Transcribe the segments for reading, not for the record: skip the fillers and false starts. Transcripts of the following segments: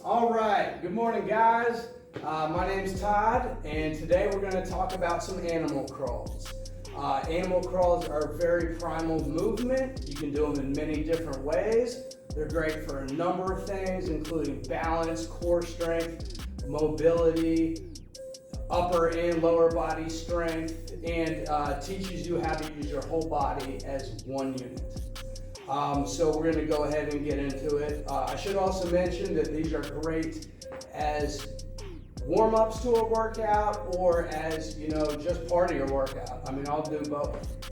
All right, good morning guys. My name's Todd and today we're going to talk about some animal crawls. Animal crawls are a very primal movement. You can do them in many different ways. They're great for a number of things including balance, core strength, mobility, upper and lower body strength, and teaches you how to use your whole body as one unit. So we're going to go ahead and get into it. I should also mention that these are great as warm-ups to a workout or as, just part of your workout. I mean, I'll do both.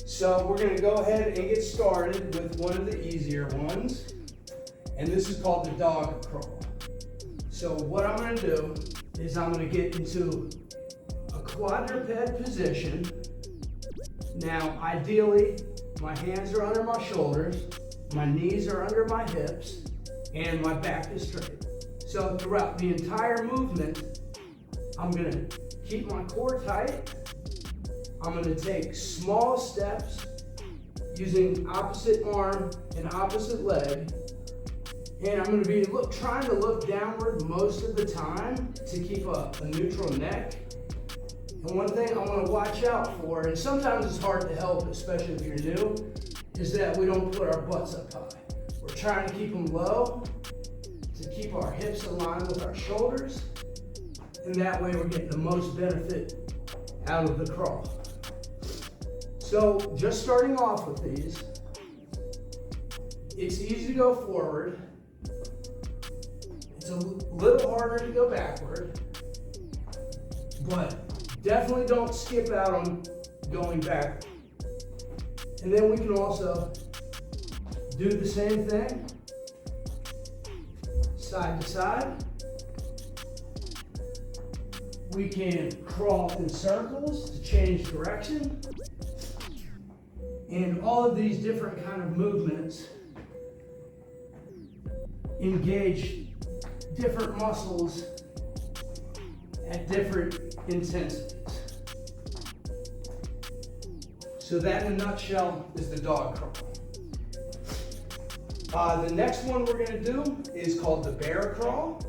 So we're going to go ahead and get started with one of the easier ones, and this is called the dog crawl. So what I'm going to do is I'm going to get into a quadruped position. Now, ideally, my hands are under my shoulders, my knees are under my hips, and my back is straight. So throughout the entire movement, I'm gonna keep my core tight. I'm gonna take small steps using opposite arm and opposite leg. And I'm gonna be trying to look downward most of the time to keep a neutral neck. And one thing I want to watch out for, and sometimes it's hard to help, especially if you're new, is that we don't put our butts up high. We're trying to keep them low, to keep our hips aligned with our shoulders, and that way we're getting the most benefit out of the crawl. So just starting off with these, it's easy to go forward. It's a little harder to go backward, but definitely don't skip out on going back. And then we can also do the same thing, side to side. We can crawl in circles to change direction. And all of these different kind of movements engage different muscles at different intensities. So that in a nutshell is the dog crawl. The next one we're going to do is called the bear crawl.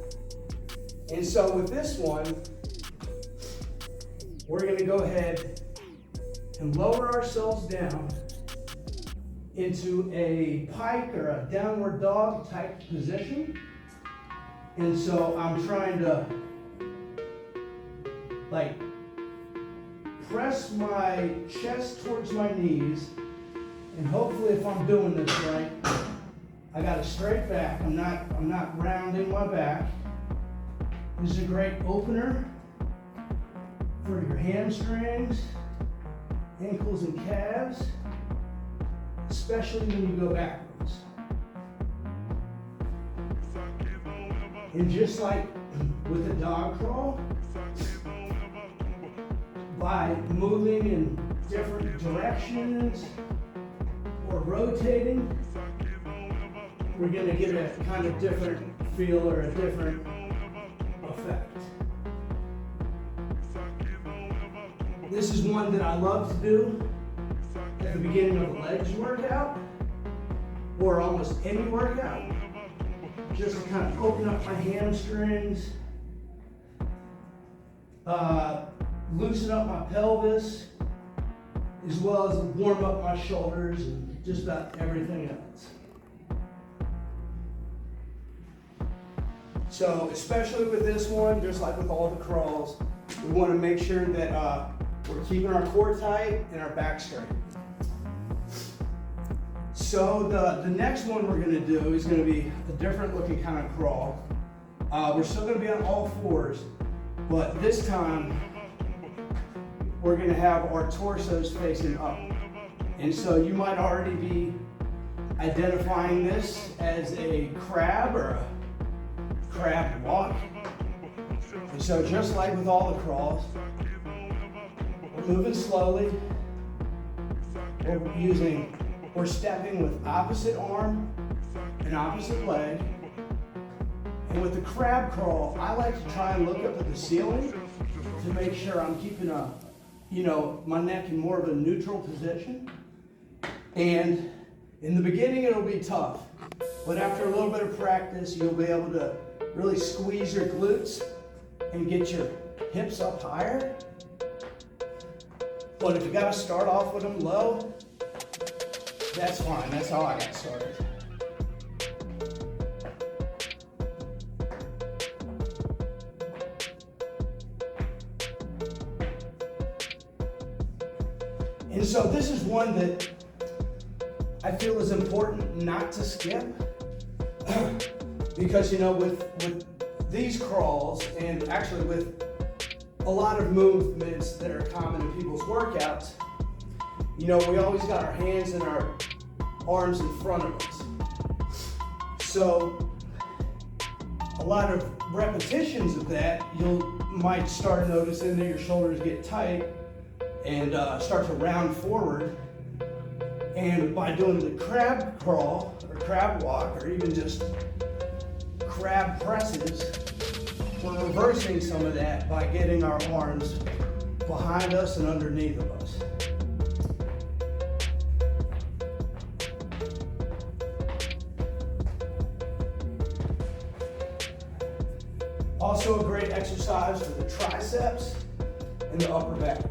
And so with this one, we're going to go ahead and lower ourselves down into a pike or a downward dog type position. And so I'm trying to press my chest towards my knees, and hopefully if I'm doing this right, I got a straight back. I'm not rounding my back. This is a great opener for your hamstrings, ankles and calves, especially when you go backwards. And just like with the dog crawl, by moving in different directions or rotating, we're going to get a kind of different feel or a different effect. This is one that I love to do at the beginning of a legs workout or almost any workout, just to kind of open up my hamstrings, loosen up my pelvis, as well as warm up my shoulders and just about everything else. So especially with this one, just like with all the crawls, we want to make sure that we're keeping our core tight and our back straight. So the next one we're going to do is going to be a different looking kind of crawl. We're still going to be on all fours, but this time we're going to have our torsos facing up. And so you might already be identifying this as a crab or a crab walk. And so just like with all the crawls, we're moving slowly. We're stepping with opposite arm and opposite leg. And with the crab crawl, I like to try and look up at the ceiling to make sure I'm keeping my neck in more of a neutral position. And in the beginning, it'll be tough. But after a little bit of practice, you'll be able to really squeeze your glutes and get your hips up higher. But if you gotta start off with them low, that's fine. That's how I got started. And so this is one that I feel is important not to skip because, you know, with these crawls and actually with a lot of movements that are common in people's workouts, you know, we always got our hands and our arms in front of us. So a lot of repetitions of that, you might start noticing that your shoulders get tight and start to round forward. And by doing the crab crawl or crab walk or even just crab presses, we're reversing some of that by getting our arms behind us and underneath of us. Also a great exercise for the triceps and the upper back.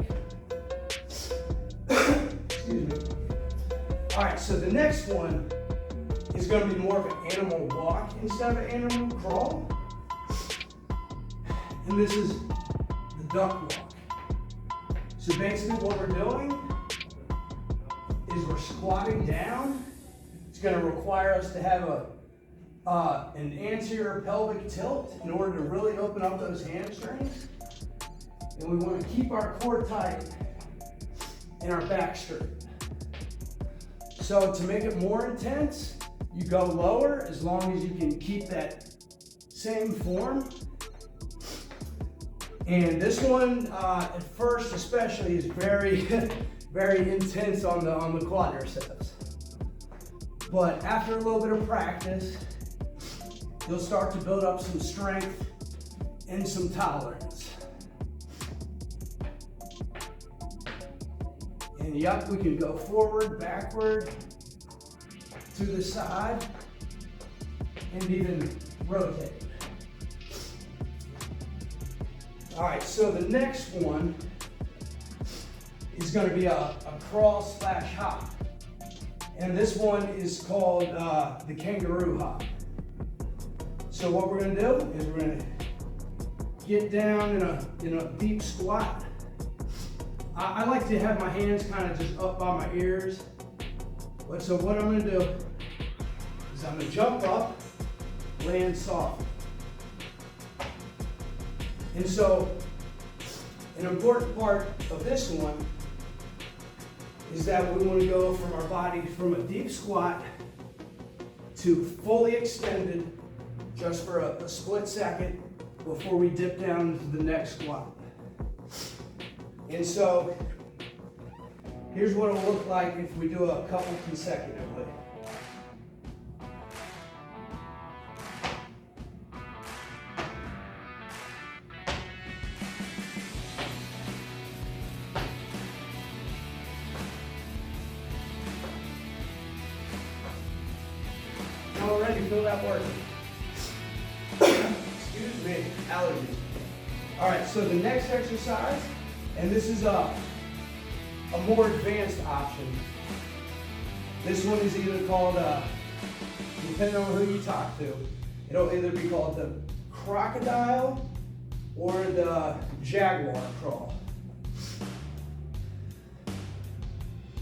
Excuse me. All right, so the next one is going to be more of an animal walk instead of an animal crawl. And this is the duck walk. So basically what we're doing is we're squatting down. It's going to require us to have an anterior pelvic tilt in order to really open up those hamstrings. And we want to keep our core tight and our back straight. So to make it more intense, you go lower as long as you can keep that same form. And this one, at first especially, is very, very intense on the quadriceps. But after a little bit of practice, you'll start to build up some strength and some tolerance. And yep, we can go forward, backward, to the side, and even rotate. All right, so the next one is going to be a crawl slash hop. And this one is called the kangaroo hop. So what we're going to do is we're going to get down in a deep squat. I like to have my hands kind of just up by my ears. But so what I'm going to do is I'm going to jump up, land soft. And so an important part of this one is that we want to go from our body from a deep squat to fully extended just for a split second before we dip down into the next squat. And so here's what it'll look like if we do a couple consecutively. I already feel that working. Excuse me, allergies. All right, so the next exercise, and this is a more advanced option. This one is either called, depending on who you talk to, it'll either be called the crocodile or the jaguar crawl.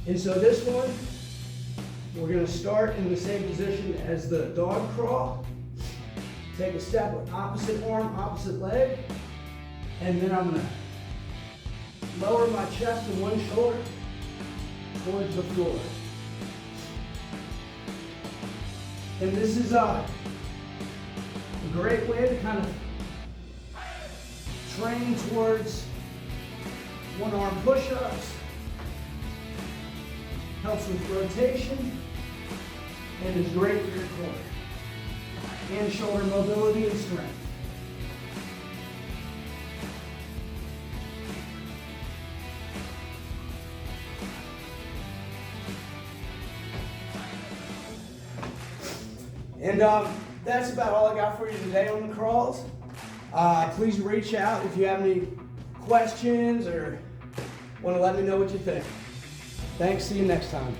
And so this one, we're going to start in the same position as the dog crawl. Take a step with opposite arm, opposite leg, and then I'm going to lower my chest and one shoulder towards the floor. And this is a great way to kind of train towards one arm push-ups. Helps with rotation and is great for your core and shoulder mobility and strength. And that's about all I got for you today on the crawls. Please reach out if you have any questions or want to let me know what you think. Thanks. See you next time.